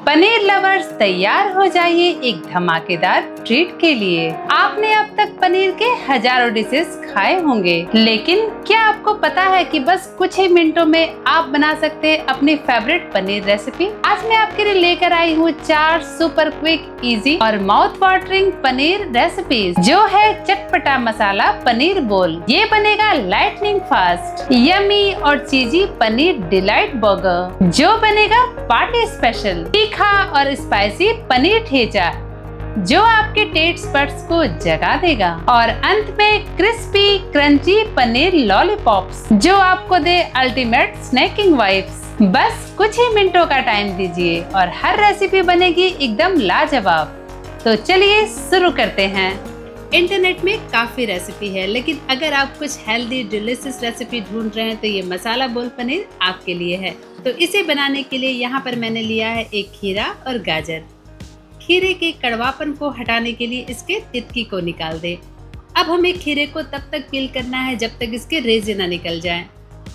Paneer lovers तैयार हो जाइए एक धमाकेदार ट्रीट के लिए। आपने अब तक पनीर के हजारों डिशेस खाए होंगे, लेकिन क्या आपको पता है कि बस कुछ ही मिनटों में आप बना सकते हैं अपनी फेवरेट पनीर रेसिपी। आज मैं आपके लिए लेकर आई हूँ 4 सुपर क्विक, इजी और माउथ वाटरिंग पनीर रेसिपीज, जो है चटपटा मसाला पनीर बोल। ये बनेगा लाइटनिंग फास्ट, यमी और चीजी पनीर डिलाइट बर्गर, जो बनेगा पार्टी स्पेशल, तीखा और स्पाइसी पनीर ठेचा, जो आपके टेस्ट बड्स को जगा देगा, और अंत में क्रिस्पी क्रंची पनीर लॉलीपॉप्स, जो आपको दे अल्टीमेट स्नैकिंग वाइब्स। बस कुछ ही मिनटों का टाइम दीजिए और हर रेसिपी बनेगी एकदम लाजवाब। तो चलिए शुरू करते हैं। इंटरनेट में काफी रेसिपी है, लेकिन अगर आप कुछ हेल्दी डिलीशियस रेसिपी ढूंढ रहे हैं तो ये मसाला बोल पनीर आपके लिए है। तो इसे बनाने के लिए यहाँ पर मैंने लिया है एक खीरा और गाजर। खीरे के कड़वापन को हटाने के लिए इसके तितकी को निकाल दे। अब हमें खीरे को तब तक पील करना है जब तक इसके रेजे ना निकल जाएं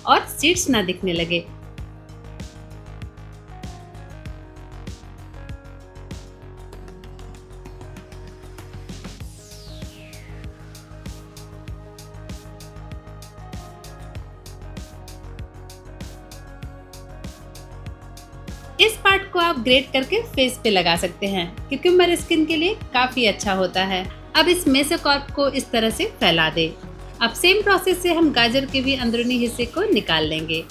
और सीड्स ना दिखने लगे। इस पार्ट को आप ग्रेट करके फेस पे लगा सकते हैं, क्यूकम्बर स्किन के लिए काफी अच्छा होता है। अब इस मेसोकार्प को इस तरह से फैला दे। अब सेम प्रोसेस से हम गाजर के भी अंदरूनी हिस्से को निकाल लेंगे।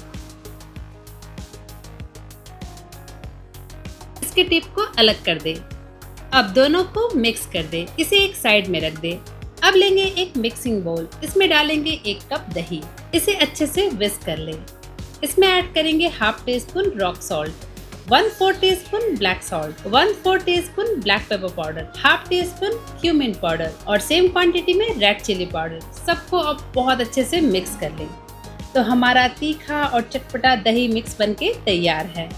इसके टिप को अलग कर दे। अब दोनों को मिक्स कर दे, इसे एक साइड में रख दे। अब लेंगे एक मिक्सिंग बोल, इसमें डालेंगे 1 कप दही, इसे अच्छे से विस्क कर ले। इसमें ऐड करेंगे half tea spoon rock salt, 1/4 teaspoon black salt, 1/4 teaspoon black pepper powder, half tea spoon cumin powder और सेम क्वांटिटी में रेड चिली पाउडर। सबको अब बहुत अच्छे से मिक्स कर लें। तो हमारा तीखा और चटपटा दही मिक्स बनके तैयार है।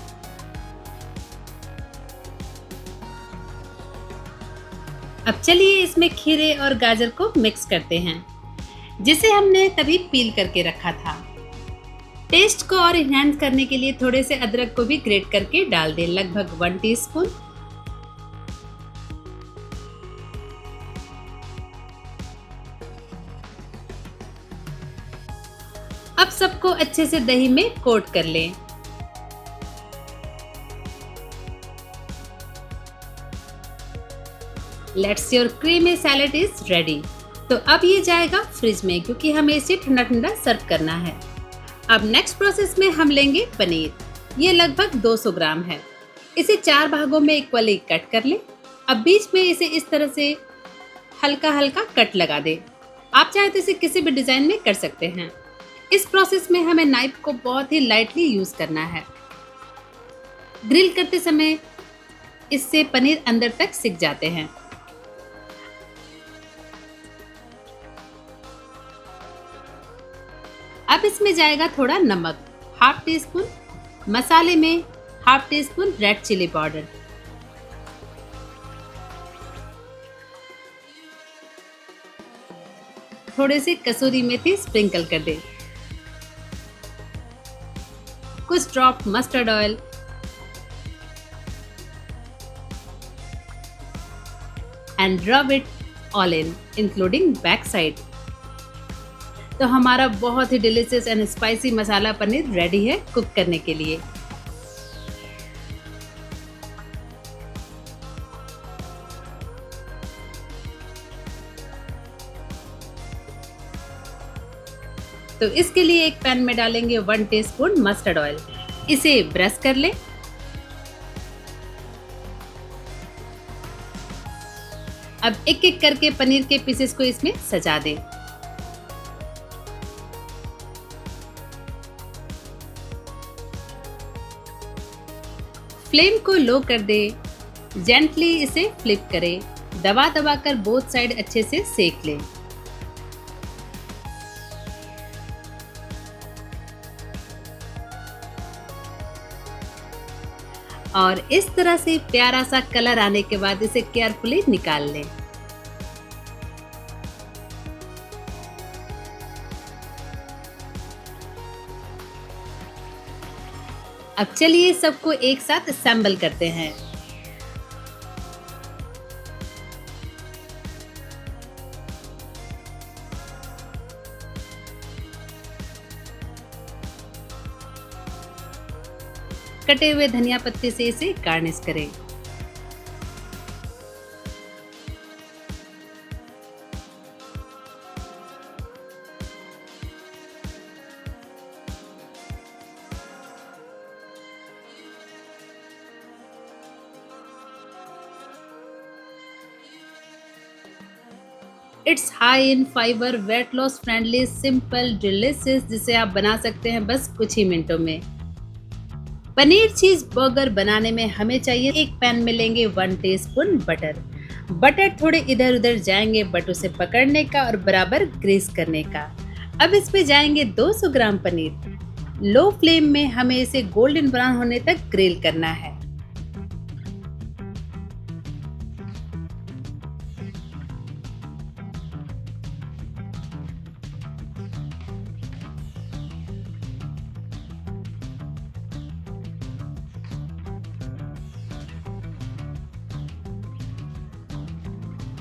अब चलिए इसमें खीरे और गाजर को मिक्स करते हैं, जिसे हमने तभी पील करके रखा था। टेस्ट को और इन्हांस करने के लिए थोड़े से अदरक को भी ग्रेट करके डाल दें, लगभग 1 टीस्पून। अब सबको अच्छे से दही में कोट कर लें। Let's your creamy salad is ready. तो अब ये जाएगा फ्रिज में, क्योंकि हमें इसे ठंडा ठंडा सर्व करना है। अब नेक्स्ट प्रोसेस में हम लेंगे पनीर। ये लगभग 200 ग्राम है। इसे 4 भागों में इक्वली कट कर लें। अब बीच में इसे इस तरह से हल्का हल्का कट लगा दें। आप चाहे तो इसे किसी भी डिजाइन में कर सकते हैं। इस प्रोसेस में हमें नाइफ को बहुत ही लाइटली यूज करना है। ग्रिल करते समय इससे पनीर अंदर तक सिक जाते हैं। अब इसमें जाएगा थोड़ा नमक, हाफ टी स्पून, मसाले में half teaspoon red chilli powder, थोड़े से कसूरी मेथी स्प्रिंकल कर दें, कुछ drop mustard oil, and rub it all in including back side. तो हमारा बहुत ही delicious and spicy masala paneer ready है कुक करने के लिए। तो इसके लिए एक पैन में डालेंगे 1 टीस्पून मस्टर्ड ऑयल, इसे ब्रश कर लें। अब एक एक करके पनीर के पीसेस को इसमें सजा दें। फ्लेम को लो कर दे। जेंटली इसे फ्लिप करें, दबा दबा कर बोथ साइड अच्छे से सेक लें। और इस तरह से प्यारा सा कलर आने के बाद इसे केयरफुली निकाल लें। अब चलिए सबको एक साथ असेंबल करते हैं। कटे हुए धनिया पत्ते से इसे गार्निश करें। It's high in fibre, weight loss friendly, simple, delicious, जिसे आप बना सकते हैं बस कुछ ही मिनटों में। पनीर चीज बर्गर बनाने में हमें चाहिए, एक पैन में लेंगे 1 टीस्पून बटर। बटर थोड़े इधर उधर जाएंगे बट उसे पकड़ने का और बराबर ग्रीस करने का। अब इस पे जाएंगे 200 ग्राम पनीर। लो फ्लेम में हमें इसे गोल्डन ब्राउन होने तक ग्रिल करना है।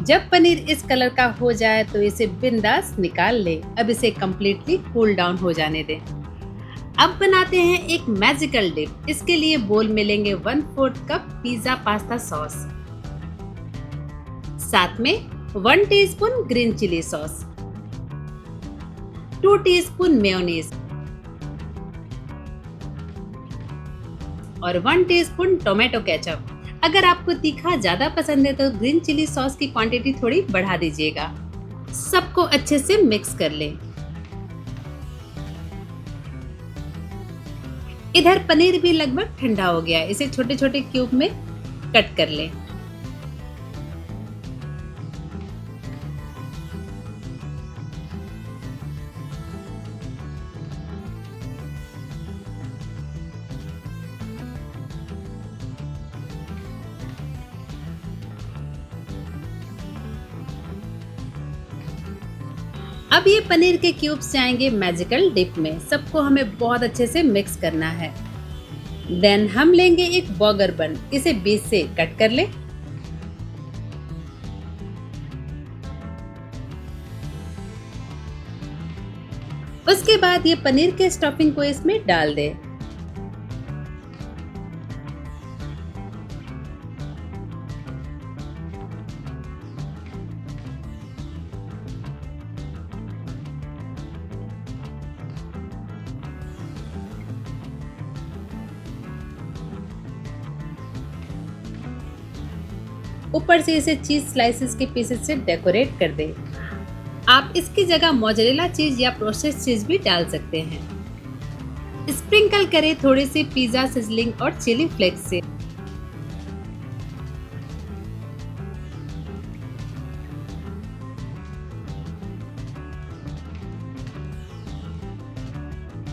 जब पनीर इस कलर का हो जाए तो इसे बिंदास निकाल लें। अब इसे कम्प्लीटली कूल डाउन हो जाने दें। अब बनाते हैं एक मैजिकल डिप। इसके लिए बोल में लेंगे 1/4 कप पिज्जा पास्ता सॉस, साथ में 1 teaspoon green chilli sauce, 2 teaspoon mayonnaise और 1 टीस्पून टोमेटो केचप। अगर आपको तीखा ज्यादा पसंद है तो ग्रीन चिली सॉस की क्वांटिटी थोड़ी बढ़ा दीजिएगा। सबको अच्छे से मिक्स कर लें। इधर पनीर भी लगभग ठंडा हो गया, इसे छोटे छोटे क्यूब में कट कर लें। अब ये पनीर के क्यूब्स जाएंगे मैजिकल डिप में। सबको हमें बहुत अच्छे से मिक्स करना है। देन हम लेंगे एक बर्गर बन, इसे बीच से कट कर लें। उसके बाद ये पनीर के स्टफिंग को इसमें डाल दें। ऊपर से इसे चीज स्लाइसेस के पीसेस से डेकोरेट कर दें। आप इसकी जगह मोज़रेला चीज या प्रोसेस्ड चीज भी डाल सकते हैं। स्प्रिंकल करें थोड़े से पिज्जा सिजलिंग और चिली फ्लेक्स से।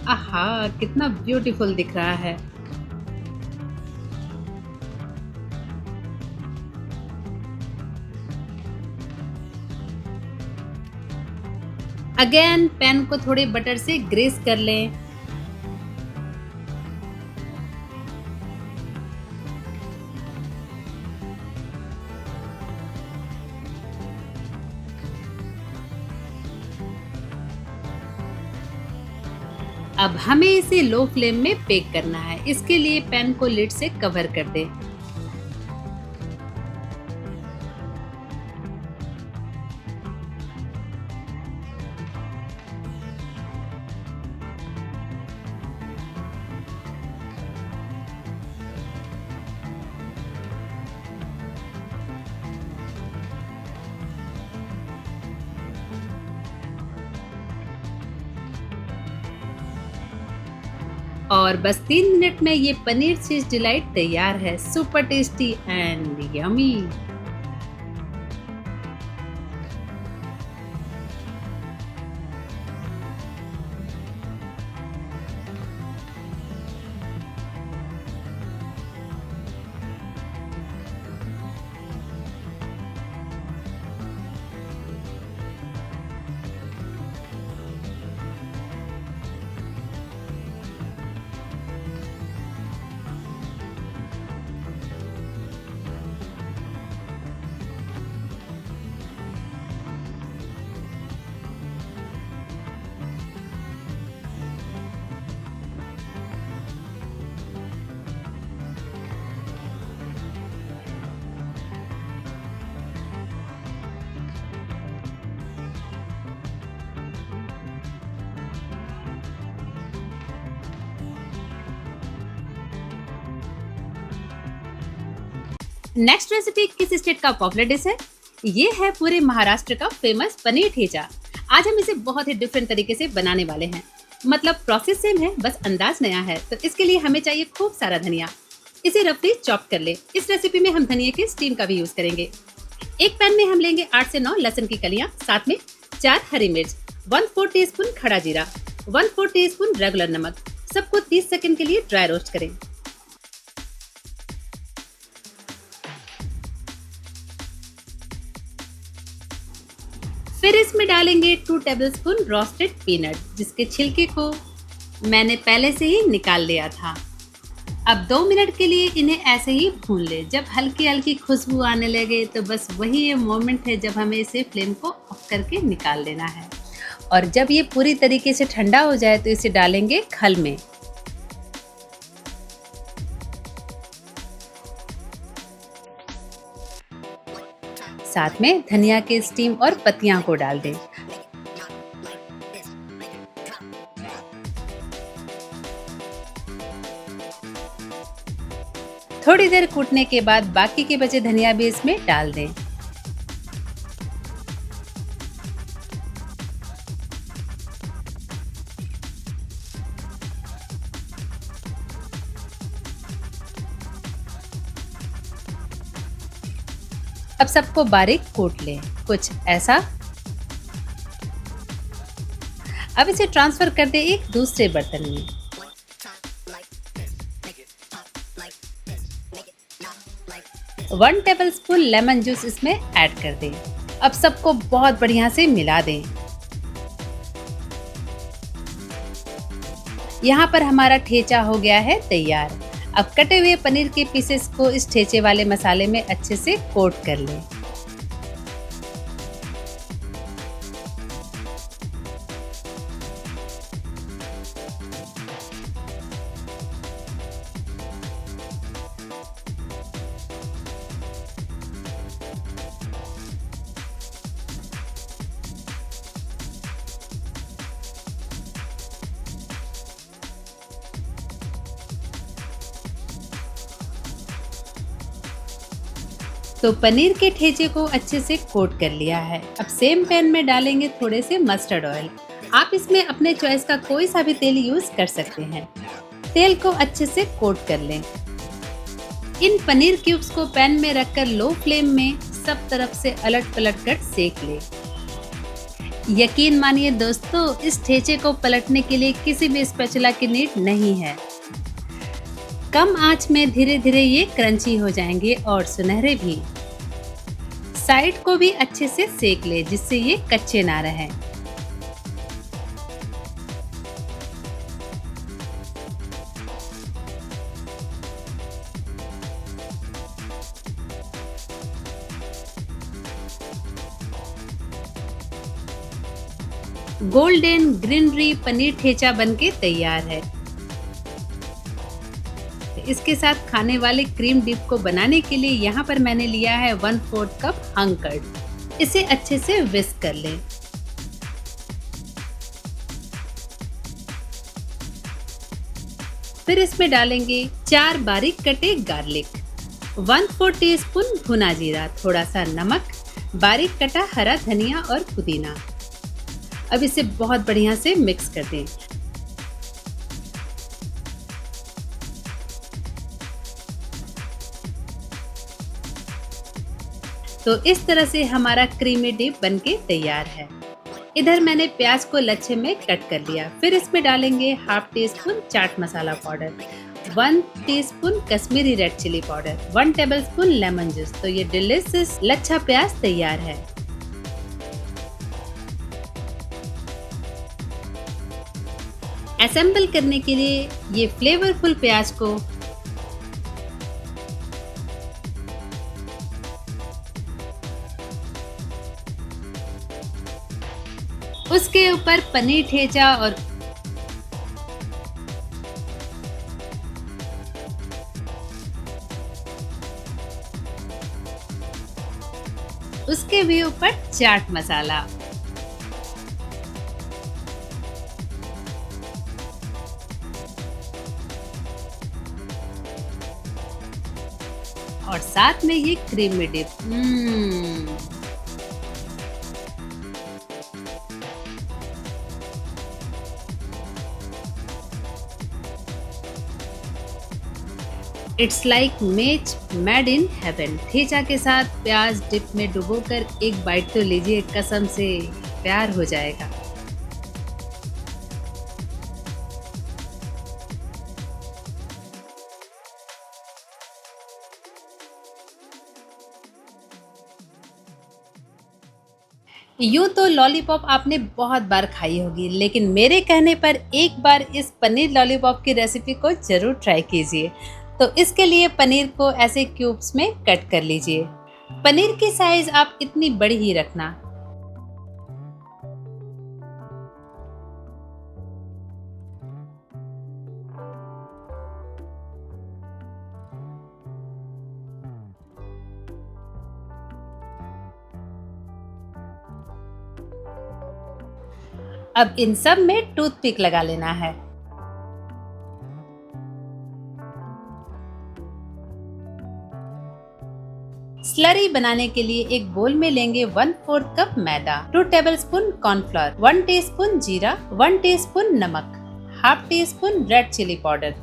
आहा, कितना ब्यूटीफुल दिख रहा है। अगेन पैन को थोड़े बटर से ग्रीस कर लें। अब हमें इसे लो फ्लेम में बेक करना है। इसके लिए पैन को लिड से कवर कर दें। और बस 3 मिनट में ये पनीर चीज डिलाइट तैयार है। Super tasty and yummy. Next recipe किस स्टेट का पॉपुलर डिश है? ये है पूरे महाराष्ट्र का फेमस पनीर ठेचा। आज हम इसे बहुत ही डिफरेंट तरीके से बनाने वाले हैं। मतलब प्रोसेस सेम है, बस अंदाज नया है। तो इसके लिए हमें चाहिए खूब सारा धनिया। इसे रफली चॉप कर ले। इस रेसिपी में हम धनिया के स्टीम का भी यूज करेंगे। एक पैन में हम लेंगे 8 से 9 लहसुन की कलियां, साथ में 4 हरी मिर्च, 1/4 टीस्पून खड़ा जीरा, 1/4 टीस्पून रेगुलर नमक। सबको 30 सेकंड के लिए ड्राई रोस्ट करें। फिर इसमें डालेंगे 2 टेबलस्पून रोस्टेड पीनट, जिसके छिलके को मैंने पहले से ही निकाल लिया था। अब 2 मिनट के लिए इन्हें ऐसे ही भून ले। जब हल्की हल्की खुशबू आने लगे तो बस वही ये मोमेंट है जब हमें इसे फ्लेम को ऑफ करके निकाल लेना है। और जब ये पूरी तरीके से ठंडा हो जाए तो इसे डालेंगे खल में। साथ में धनिया के स्टीम और पत्तियां को डाल दें। थोड़ी देर कूटने के बाद बाकी के बचे धनिया भी इसमें डाल दें। अब सबको बारीक कूट लें, कुछ ऐसा। अब इसे ट्रांसफर कर दें एक दूसरे बर्तन में। वन टेबलस्पून लेमन जूस इसमें ऐड कर दें। अब सबको बहुत बढ़िया से मिला दें। यहाँ पर हमारा ठेचा हो गया है तैयार। अब कटे हुए पनीर के पीसेस को इस ठेचे वाले मसाले में अच्छे से कोट कर लें। तो पनीर के ठेचे को अच्छे से कोट कर लिया है। अब सेम पैन में डालेंगे थोड़े से मस्टर्ड ऑयल। आप इसमें अपने चॉइस का कोई सा भी तेल यूज कर सकते हैं। तेल को अच्छे से कोट कर लें। इन पनीर क्यूब्स को पैन में रखकर लो फ्लेम में सब तरफ से अलट पलट कर सेक लें। यकीन मानिए दोस्तों, इस ठेचे को पलटने के लिए किसी भी स्पैचुला की नीड नहीं है। कम आंच में धीरे धीरे ये क्रंची हो जाएंगे और सुनहरे भी। साइड को भी अच्छे से सेक ले, जिससे ये कच्चे ना रहें। गोल्डन ग्रीनरी पनीर ठेचा बनके तैयार है। इसके साथ खाने वाले क्रीम डिप को बनाने के लिए यहाँ पर मैंने लिया है 1/4 कप हंग कर्ड। इसे अच्छे से विस्क कर लें। फिर इसमें डालेंगे 4 बारीक कटे गार्लिक, 1/4 टीस्पून भुना जीरा, थोड़ा सा नमक, बारीक कटा हरा धनिया और पुदीना। अब इसे बहुत बढ़िया से मिक्स कर दें। तो इस तरह से हमारा क्रीमी डिप बनके तैयार है। इधर मैंने प्याज को लच्छे में कट कर लिया। फिर इसमें डालेंगे 1/2 teaspoon chaat masala powder, 1 teaspoon Kashmiri red chilli powder, 1 tablespoon lemon juice. तो ये डिलीशियस लच्छा प्याज तैयार है। असेंबल करने के लिए ये फ्लेवरफुल प्याज को उसके ऊपर पनीर ठेचा और उसके भी ऊपर चाट मसाला और साथ में ये creamy dip. It's like match made in heaven. ठेचा के साथ प्याज डिप में डुबोकर एक बाइट तो लीजिए, कसम से प्यार हो जाएगा। यूँ तो लॉलीपॉप आपने बहुत बार खाई होगी, लेकिन मेरे कहने पर एक बार इस पनीर लॉलीपॉप की रेसिपी को ज़रूर ट्राई कीजिए। तो इसके लिए पनीर को ऐसे क्यूब्स में कट कर लीजिए। पनीर की साइज आप इतनी बड़ी ही रखना। अब इन सब में टूथपिक लगा लेना है। स्लरी बनाने के लिए एक बोल में लेंगे 1/4 कप मैदा, 2 टेबलस्पून कॉर्नफ्लोर, 1 टीस्पून जीरा, 1 टीस्पून नमक, half teaspoon red chilli powder,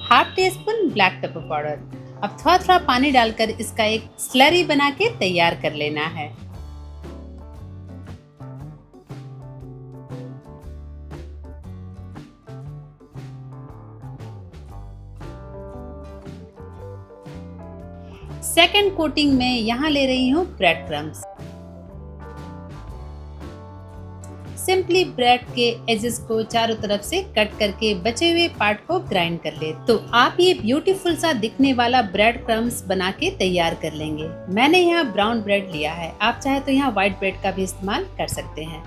half teaspoon black pepper powder. अब थोड़ा थोड़ा पानी डालकर इसका एक स्लरी बना के तैयार कर लेना है। सेकेंड कोटिंग में यहाँ ले रही हूँ ब्रेड क्रम्स। सिंपली ब्रेड के एजेस को चारों तरफ से कट करके बचे हुए पार्ट को ग्राइंड कर ले। तो आप ये ब्यूटीफुल सा दिखने वाला ब्रेड क्रम्स बना के तैयार कर लेंगे। मैंने यहाँ ब्राउन ब्रेड लिया है, आप चाहे तो यहाँ व्हाइट ब्रेड का भी इस्तेमाल कर सकते हैं।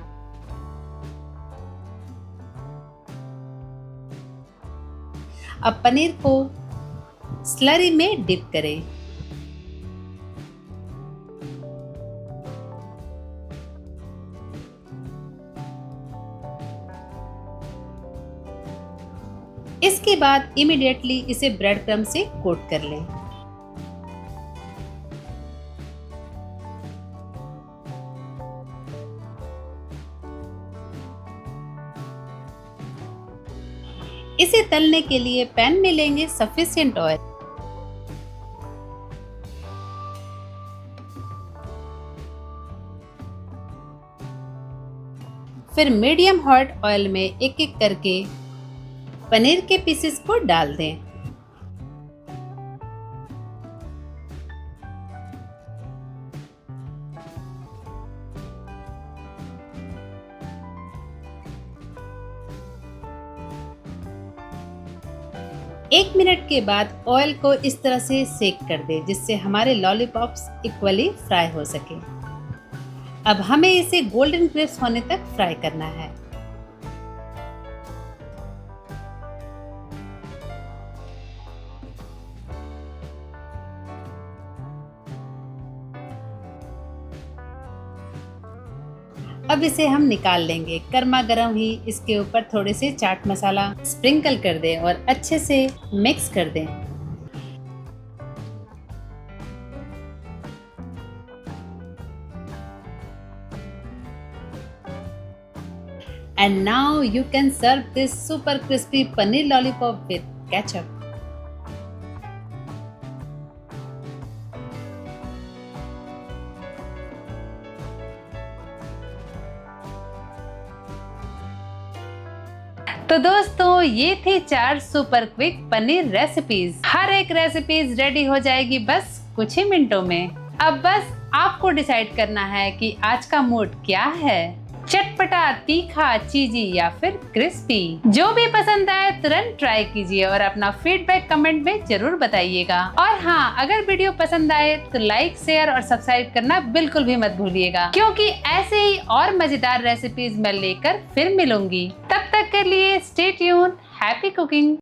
अब पनीर को स्लरी में डिप करें। इसके बाद इमीडिएटली इसे ब्रेड क्रम्ब से कोट कर लें। इसे तलने के लिए पैन में लेंगे सफिशिएंट ऑयल। फिर मीडियम हॉट ऑयल में एक एक करके पनीर के पीसेस को डाल दें। एक मिनट के बाद ऑयल को इस तरह से सेक कर दें जिससे हमारे लॉलीपॉप्स इक्वली फ्राई हो सके। अब हमें इसे गोल्डन क्रिस्प होने तक फ्राई करना है। अब इसे हम निकाल लेंगे। गर्मा गर्म ही इसके ऊपर थोड़े से चाट मसाला स्प्रिंकल कर दें और अच्छे से मिक्स कर दें। And now you can serve this super crispy paneer lollipop with ketchup. तो दोस्तों ये थी 4 सुपर क्विक पनीर रेसिपीज। हर एक रेसिपीज रेडी हो जाएगी बस कुछ ही मिनटों में। अब बस आपको डिसाइड करना है कि आज का मूड क्या है, चटपटा, तीखा, चीजी या फिर क्रिस्पी। जो भी पसंद आए तुरंत ट्राई कीजिए और अपना फीडबैक कमेंट में जरूर बताइएगा। और हाँ, अगर वीडियो पसंद आए तो लाइक, शेयर और सब्सक्राइब करना बिल्कुल भी मत भूलिएगा, क्योंकि ऐसे ही और मजेदार रेसिपीज मैं लेकर फिर मिलूंगी। तब तक के लिए स्टे ट्यून, हैप्पी कुकिंग।